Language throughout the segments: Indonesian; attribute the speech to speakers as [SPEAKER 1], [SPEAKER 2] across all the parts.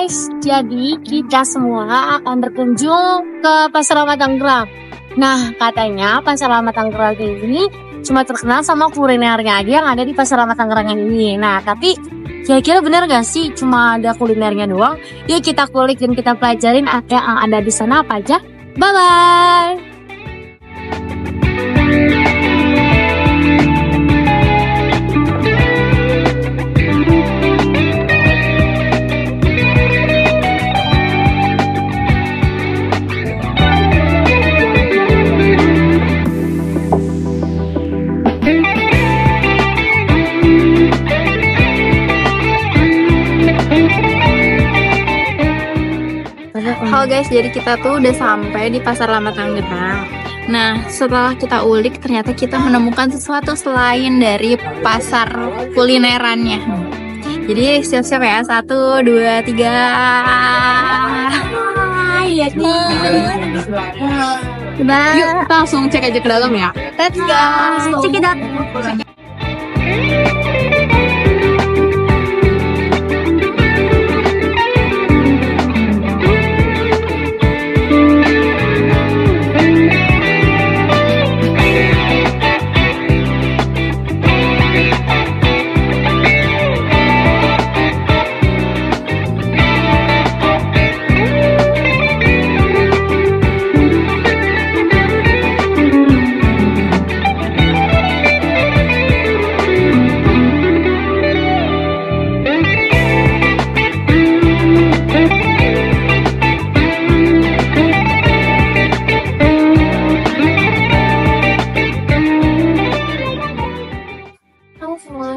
[SPEAKER 1] guys, jadi kita semua akan berkunjung ke Pasar Lama Tangerang. Nah, katanya Pasar Lama Tangerang ini cuma terkenal sama kulinernya aja yang ada di Pasar Lama Tangerang ini. Nah, tapi kira-kira benar gak sih cuma ada kulinernya doang? Yuk kita kulik dan kita pelajarin apa yang ada di sana apa aja. Bye-bye!
[SPEAKER 2] Halo guys, jadi kita tuh udah sampai di Pasar Lama Tangerang. Nah, setelah kita ulik, ternyata kita menemukan sesuatu selain dari pasar kulinerannya. Jadi siap-siap ya, 1, 2, 3. Iya nih.
[SPEAKER 3] Yuk, kita langsung cek aja ke dalam ya.
[SPEAKER 2] Let's go.
[SPEAKER 1] Check it out.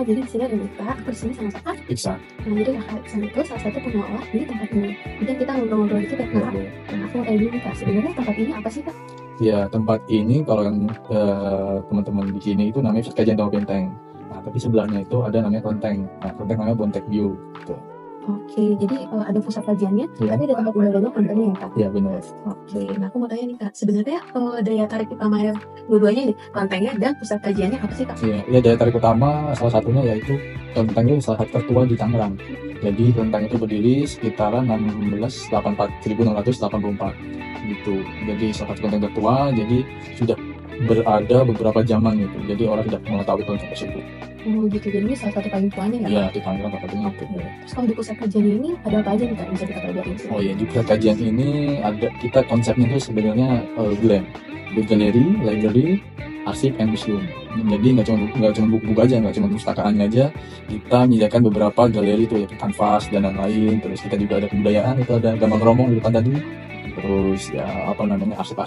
[SPEAKER 3] Jadi di sini ada Mita, aku di sini sama Kak
[SPEAKER 4] Iksan.
[SPEAKER 3] Nah, jadi Kak Iksan itu salah satu pengelola di tempat ini. Mungkin kita ngobrol-ngobrol dikit ya Kak. Nah, aku mau tanya dulu Kak, sebenarnya tempat ini apa sih Kak?
[SPEAKER 4] Ya, tempat ini kalau yang teman-teman di sini itu namanya Kajian Tahu Benteng. Nah, tapi sebelahnya itu ada namanya Kelenteng. Nah, Kelenteng namanya Bontek View. Gitu.
[SPEAKER 3] Oke, jadi ada pusat kajiannya, tapi ada tempat ibadah kontennya ya Kak?
[SPEAKER 4] Ya, benar.
[SPEAKER 3] Oke, nah aku mau tanya nih Kak, sebenarnya daya tarik utama yang dua-duanya nih, kelentengnya dan pusat kajiannya apa sih Kak?
[SPEAKER 4] Ya, daya tarik utama salah satunya yaitu Kelenteng itu salah satu tertua di Tangerang. Jadi Kelenteng itu berdiri sekitaran 1684 gitu. Jadi salah satu kelenteng tertua, jadi sudah berada beberapa zaman gitu. Jadi orang tidak mengetahui kelenteng tersebut.
[SPEAKER 3] Oh gitu, jadi ini salah satu paling tuanya ya?
[SPEAKER 4] Iya, di Tangerang katanya itu.
[SPEAKER 3] Terus kalau di pusat kajian ini ada apa aja nih Kak, bisa kita pelajarin?
[SPEAKER 4] Oh iya, di pusat kajian ini ada kita konsepnya itu sebenarnya GLAM, Book Gallery, Library, Arsip, and Museum. Jadi nggak cuma buku aja, nggak cuma pustakaannya aja. Kita menyediakan beberapa galeri itu, yaitu kanvas dan lain-lain. Terus kita juga ada kebudayaan, itu ada gambar romong di depan tadi. Terus ya apa namanya arsip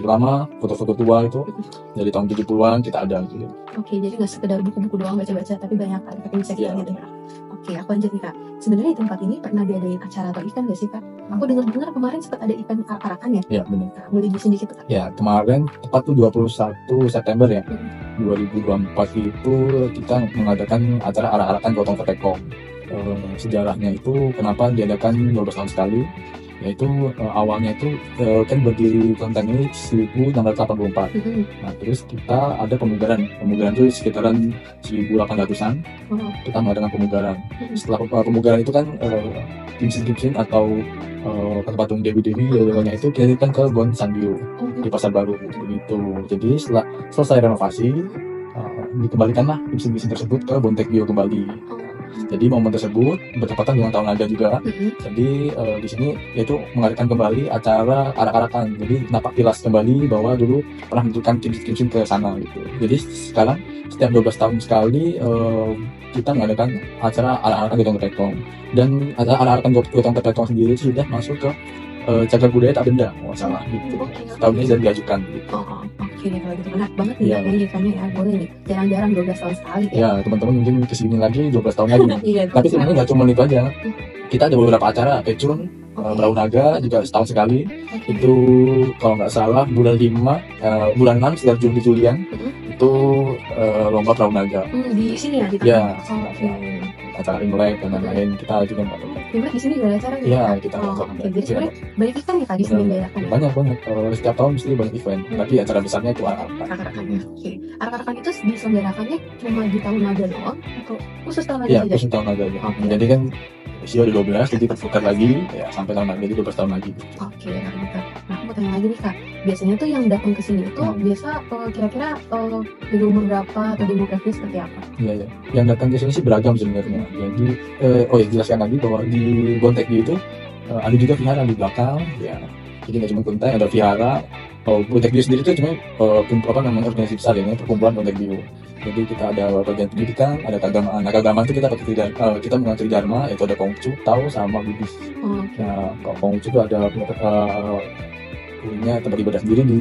[SPEAKER 4] lama, foto-foto tua itu dari tahun 70-an kita ada gitu.
[SPEAKER 3] Oke, jadi nggak sekedar buku-buku doang baca-baca, tapi banyak hal yang bisa kita lihat ya. Oke, aku lanjut nih Kak. Sebenarnya di tempat ini pernah diadain acara atau event nggak sih Kak? Aku dengar kemarin sempat ada event arak-arakan ya?
[SPEAKER 4] Iya benar.
[SPEAKER 3] Nah, boleh dijelasin dikit Kak?
[SPEAKER 4] Ya kemarin tepat tuh 21 September ya 2024 itu kita mengadakan acara arak-arakan Gotong Ketekong. Sejarahnya itu kenapa diadakan 12 tahun sekali? Yaitu awalnya itu kan berdiri kelenteng ini 1684. Nah terus kita ada pemugaran itu sekitaran 1800-an. Kita mengadakan pemugaran. Setelah pemugaran itu kan kimsin atau patung dewi-dewi itu kirimkan ke Bon Sandio di Pasar Baru gitu. Jadi setelah selesai renovasi dikembalikanlah kimsin tersebut ke Bontek View kembali. Jadi momen tersebut bertepatan dengan tahun naga juga. Jadi di sini yaitu mengadakan kembali acara arak-arakan. Jadi napak tilas kembali bahwa dulu pernah menunjukkan kimsin ke sana gitu. Jadi sekarang setiap 12 tahun sekali kita mengadakan acara arak-arakan Gotong Ketekong. Dan acara arak-arakan Gotong Ketekong sendiri sudah masuk ke cagar budaya tak benda, salah gitu. Tahun ini sudah diajukan gitu.
[SPEAKER 3] Oke, kalau gitu menarik banget nih ya, ini eventnya ya, boleh nih. Jarang-jarang 12 tahun sekali ya.
[SPEAKER 4] Ya, teman-teman mungkin kesini lagi 12 tahun lagi. Tapi sebenarnya nggak cuma itu aja. Kita ada beberapa acara, Pecun, Berau Naga juga setahun sekali. Itu kalau nggak salah bulan 5, bulan 6 sekitar Juli-Julian itu lomba Berau Naga.
[SPEAKER 3] Di sini ya?
[SPEAKER 4] Ya, acara Imlek dan lain-lain kita juga melakukan.
[SPEAKER 3] Imlek di sini juga ada acara ya?
[SPEAKER 4] Iya, kita melakukan.
[SPEAKER 3] Jadi sebenarnya banyak event ya Kak di sini diadakan?
[SPEAKER 4] Banyak. Setiap tahun mesti banyak event. Tapi acara besarnya itu arak-arakan.
[SPEAKER 3] Oke, arak-arakan itu diselenggarakannya cuma di tahun naga doang atau khusus tahun naga?
[SPEAKER 4] Iya, khusus tahun naga aja. Jadi kan ICU ada 12, jadi tertukar lagi ya sampai tahun lagi, jadi 12 tahun lagi.
[SPEAKER 3] Oke, Kak. Nah, aku mau tanya lagi nih Kak, biasanya tuh yang datang ke sini itu biasa kira-kira dari umur berapa atau demografi seperti apa?
[SPEAKER 4] Iya. Yang datang ke sini sih beragam sebenarnya. Jadi jelaskan lagi bahwa di Bontekyu itu ada juga vihara di belakang, ya. Jadi nggak cuma kelenteng, ada vihara. Bontekyu sendiri itu cuma organisasi besar ya, perkumpulan Bontekyu. Jadi kita ada bagian pendidikan, ada keagamaan. Nah, keagamaan itu kita mengatur dharma, yaitu ada Kongcu, Tao, sama Buddhis. Nah, Kongcu itu ada punya tempat ibadah sendiri di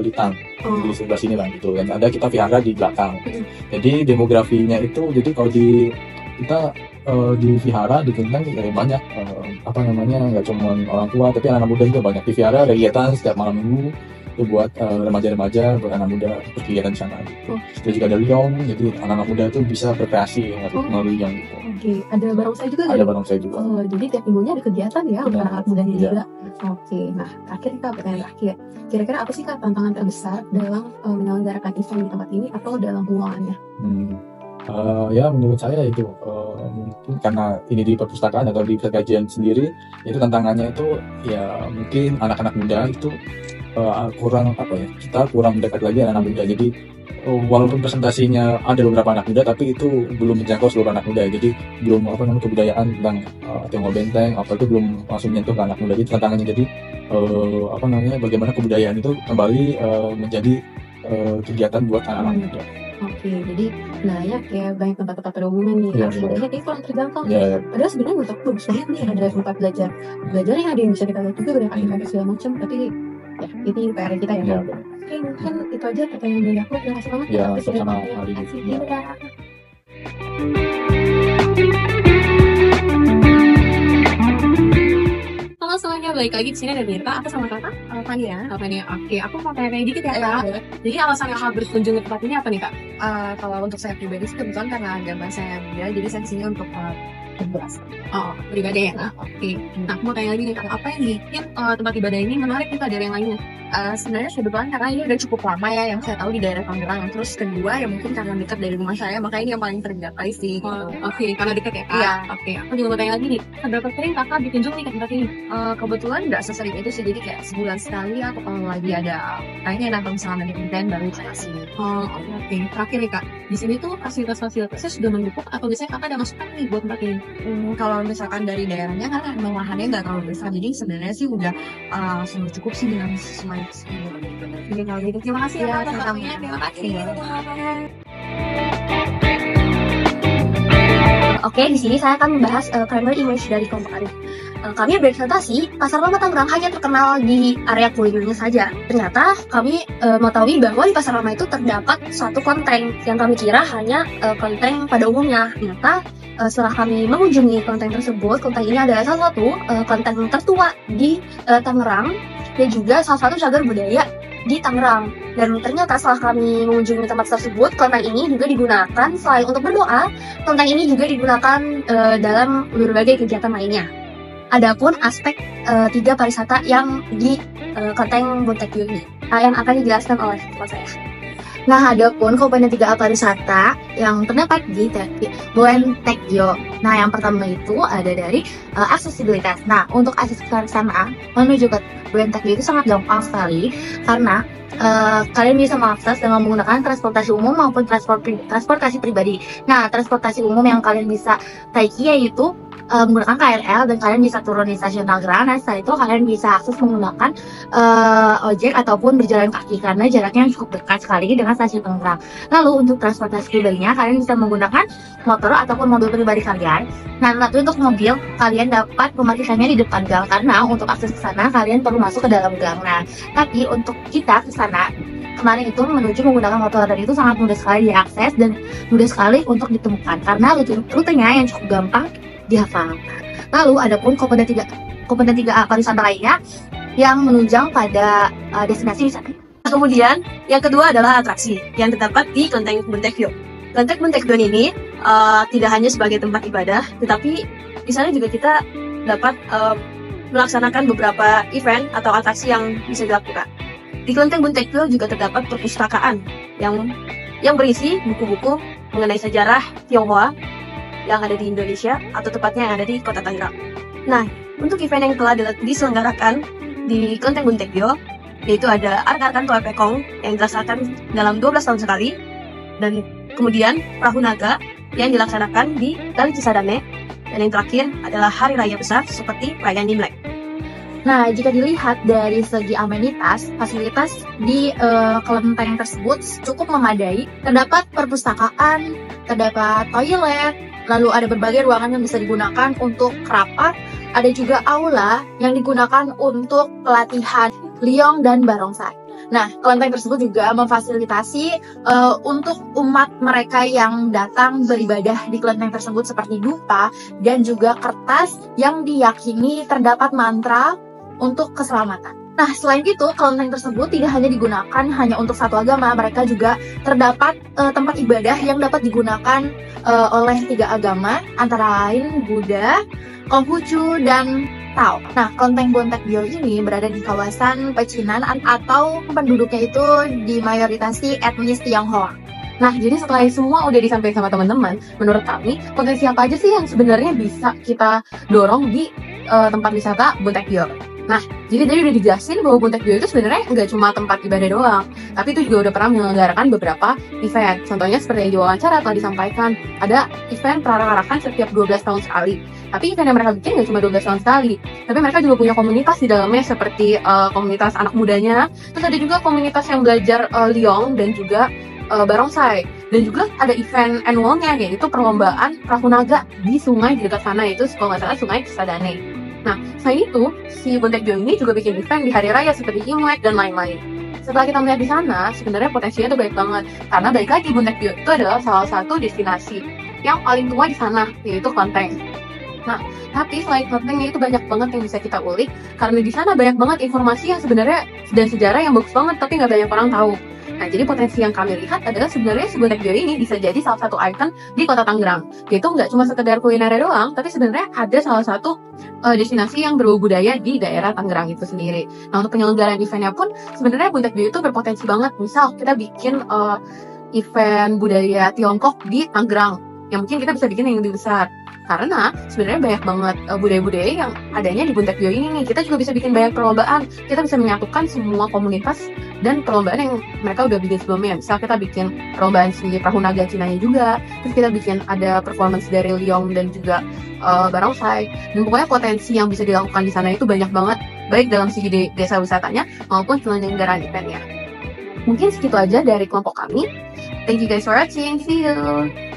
[SPEAKER 4] Litang, di sebelah sini lah gitu. Dan ada kita vihara di belakang. Jadi demografinya itu, jadi kalau kita di vihara di kelenteng banyak nggak cuma orang tua tapi anak muda juga banyak. Di vihara ada kegiatan setiap malam minggu itu buat remaja-remaja, buat anak muda berkegiatan di sana gitu. Terus juga ada Liong, jadi anak-anak muda itu bisa berkreasi melalui Liong gitu.
[SPEAKER 3] Oke, ada barongsai juga
[SPEAKER 4] Ada barongsai juga.
[SPEAKER 3] Jadi tiap minggunya ada kegiatan ya untuk anak mudanya
[SPEAKER 4] Iya.
[SPEAKER 3] juga. Oke, nah terakhir Kak, pertanyaan terakhir. Kira-kira apa sih Kak tantangan terbesar dalam menyelenggarakan event di tempat ini atau dalam pengelolaannya?
[SPEAKER 4] Ya menurut saya itu mungkin karena ini di perpustakaan atau di kajian sendiri, itu tantangannya itu ya mungkin anak-anak muda itu kita kurang mendekat lagi anak muda. Jadi walaupun presentasinya ada beberapa anak muda, tapi itu belum menjangkau seluruh anak muda. Jadi belum kebudayaan tentang Tionghoa Benteng itu belum langsung menyentuh ke anak muda. Jadi tantangannya jadi bagaimana kebudayaan itu kembali menjadi kegiatan buat anak-anak muda.
[SPEAKER 3] Oke, jadi banyak banyak tempat-tempat pada umumnya nih.
[SPEAKER 4] Iya,
[SPEAKER 3] Sebenarnya ini kurang terjangkau.
[SPEAKER 4] Ya,
[SPEAKER 3] Padahal sebenarnya menurut aku bagus banget nih ada tempat belajar yang ada yang bisa kita lihat juga banyak aktivitas segala macam. Tapi ya ini PR kita ya.
[SPEAKER 4] ya,
[SPEAKER 3] Oke, mungkin itu aja pertanyaan dari aku. Terima kasih banget.
[SPEAKER 4] ya,
[SPEAKER 3] Tapi sudah
[SPEAKER 4] sama
[SPEAKER 3] terima
[SPEAKER 4] hari
[SPEAKER 3] kasih.
[SPEAKER 4] ini. Ya.
[SPEAKER 3] Dadah.
[SPEAKER 1] Halo semuanya, balik lagi di sini ada Mirta. Aku sama kakak, Fania. Oke, aku mau tanya dikit ya kak. Jadi alasan kakak berkunjung ke tempat ini apa nih kak?
[SPEAKER 5] Kalau untuk saya pribadi sih kebetulan karena agama saya beda, jadi saya kesini untuk berbelas.
[SPEAKER 1] Oh, beribadah ya kak. Oke. Nah, aku mau tanya lagi nih kak, apa yang bikin tempat ibadah ini menarik nih kak dari yang lainnya?
[SPEAKER 5] Sebenarnya kebetulan karena ini udah cukup lama ya yang saya tahu di daerah Tangerang. Terus kedua ya mungkin karena dekat dari rumah saya, maka ini yang paling tergapai sih.
[SPEAKER 1] Oke, karena dekat ya kak.
[SPEAKER 5] Iya.
[SPEAKER 1] Oke, aku juga mau tanya lagi nih, seberapa sering kakak berkunjung nih ke tempat ini?
[SPEAKER 5] Kebetulan nggak sesering itu sih, jadi kayak sebulan sekali atau kalau lagi ada kayaknya atau misalnya ada event baru saya kesini.
[SPEAKER 1] Oke. Terakhir nih kak, di sini tuh fasilitas-fasilitasnya sudah mendukung atau biasanya kakak ada masukan nih buat tempat ini?
[SPEAKER 5] Kalau misalkan dari daerahnya kan memang lahannya nggak terlalu besar, jadi sebenarnya sih udah sudah cukup sih dengan semua itu.
[SPEAKER 1] Jadi kalau gitu, terima kasih ya kak.
[SPEAKER 5] sama-sama.
[SPEAKER 1] Terima kasih.
[SPEAKER 6] Oke, di sini saya akan membahas primary image dari kelompok Arif. Kami berpresentasi, Pasar Lama Tangerang hanya terkenal di area kulinernya saja. Ternyata kami mengetahui bahwa di Pasar Lama itu terdapat suatu kelenteng yang kami kira hanya kelenteng pada umumnya. Ternyata setelah kami mengunjungi kelenteng tersebut, kelenteng ini adalah salah satu kelenteng tertua di Tangerang dan juga salah satu cagar budaya di Tangerang. Dan ternyata setelah kami mengunjungi tempat tersebut, kelenteng ini juga digunakan selain untuk berdoa, kelenteng ini juga digunakan dalam berbagai kegiatan lainnya. Adapun aspek 3 pariwisata yang di kelenteng Bontekyu ini yang akan dijelaskan oleh teman saya. Nah, adapun komponen 3 pariwisata yang terdapat di Bontekyu. Nah, yang pertama itu ada dari aksesibilitas. Nah, untuk akses ke sana menuju ke Bontekyu itu sangat gampang sekali karena kalian bisa mengakses dengan menggunakan transportasi umum maupun transportasi pribadi. Nah, transportasi umum yang kalian bisa taiki yaitu menggunakan KRL dan kalian bisa turun di stasiun Tangerang. Dan setelah itu kalian bisa akses menggunakan ojek ataupun berjalan kaki karena jaraknya cukup dekat sekali dengan stasiun Tangerang. Lalu untuk transportasi pribadinya kalian bisa menggunakan motor ataupun mobil pribadi kalian. Nah, tapi untuk mobil kalian dapat memarkirkannya di depan gang karena untuk akses ke sana kalian perlu masuk ke dalam gang. Nah, tapi untuk kita ke sana kemarin itu menuju menggunakan motor dan itu sangat mudah sekali diakses dan mudah sekali untuk ditemukan karena rutenya yang cukup gampang dihafal. Lalu adapun komponen 3A pariwisata lainnya yang menunjang pada destinasi wisata.
[SPEAKER 7] Kemudian yang kedua adalah atraksi yang terdapat di kelenteng Bontekyu. Kelenteng Bontekyu ini tidak hanya sebagai tempat ibadah, tetapi di sana juga kita dapat melaksanakan beberapa event atau atraksi yang bisa dilakukan. Di kelenteng Bontekyu juga terdapat perpustakaan yang berisi buku-buku mengenai sejarah Tionghoa yang ada di Indonesia, atau tepatnya yang ada di Kota Tangerang. Nah, untuk event yang telah diselenggarakan di Kelenteng Buntekyo, yaitu ada Arek-Arakan Toa Pekong yang dilaksanakan dalam 12 tahun sekali, dan kemudian Perahu Naga yang dilaksanakan di Kali Cisadane, dan yang terakhir adalah hari raya besar seperti perayaan Imlek.
[SPEAKER 2] Nah, jika dilihat dari segi amenitas, fasilitas di kelenteng tersebut cukup memadai. Terdapat perpustakaan, terdapat toilet, lalu ada berbagai ruangan yang bisa digunakan untuk rapat. Ada juga aula yang digunakan untuk pelatihan Liong dan Barongsai. Nah, kelenteng tersebut juga memfasilitasi untuk umat mereka yang datang beribadah di kelenteng tersebut seperti dupa dan juga kertas yang diyakini terdapat mantra untuk keselamatan. Nah, selain itu, kelenteng tersebut tidak hanya digunakan hanya untuk satu agama, mereka juga terdapat tempat ibadah yang dapat digunakan oleh 3 agama, antara lain Buddha, Konghucu, dan Tao. Nah, kelenteng Buntekyo ini berada di kawasan pecinan atau penduduknya itu dimayoritasi etnis Tionghoa.
[SPEAKER 3] Nah, jadi setelah semua udah disampaikan sama teman-teman, menurut kami potensi apa aja sih yang sebenarnya bisa kita dorong di tempat wisata Buntekyo? Nah, jadi tadi udah dijelasin bahwa Buntekyo itu sebenarnya nggak cuma tempat ibadah doang, tapi itu juga udah pernah menyelenggarakan beberapa event. Contohnya seperti yang di wawancara telah disampaikan, ada event Perarak-Arakan setiap 12 tahun sekali. Tapi event yang mereka bikin nggak cuma 12 tahun sekali, tapi mereka juga punya komunitas di dalamnya seperti komunitas anak mudanya, terus ada juga komunitas yang belajar Liong dan juga Barongsai. Dan juga ada event annualnya, yaitu perlombaan perahu naga di sungai di dekat sana, itu kalau nggak salah Sungai Cisadane. Nah, selain itu, si Buntekyo ini juga bikin event di hari raya seperti Imlek dan lain-lain. Setelah kita melihat di sana, sebenarnya potensinya itu baik banget. Karena baik lagi, Buntekyo itu adalah salah satu destinasi yang paling tua di sana, yaitu kelenteng. Nah, tapi selain kelentengnya itu banyak banget yang bisa kita ulik, karena di sana banyak banget informasi yang sebenarnya dan sejarah yang bagus banget, tapi nggak banyak orang tahu. Nah, jadi potensi yang kami lihat adalah sebenarnya si Buntekyo ini bisa jadi salah satu ikon di Kota Tangerang. Yaitu nggak cuma sekedar kuliner doang, tapi sebenarnya ada salah satu destinasi yang berbau budaya di daerah Tangerang itu sendiri. Nah, untuk penyelenggaraan eventnya pun sebenarnya Buntekyo itu berpotensi banget. Misal kita bikin event budaya Tiongkok di Tangerang, yang mungkin kita bisa bikin yang lebih besar. Karena sebenarnya banyak banget budaya-budaya yang adanya di Buntekyo ini nih. Kita juga bisa bikin banyak perlombaan. Kita bisa menyatukan semua komunitas dan perlombaan yang mereka udah bikin sebelumnya. Misal kita bikin perlombaan si Perahu Naga Cinanya juga. Terus kita bikin ada performance dari Liong dan juga Barongsai. Dan pokoknya potensi yang bisa dilakukan di sana itu banyak banget. Baik dalam segi desa wisatanya maupun penyelenggaraan eventnya. Mungkin segitu aja dari kelompok kami. Thank you guys for watching. See you.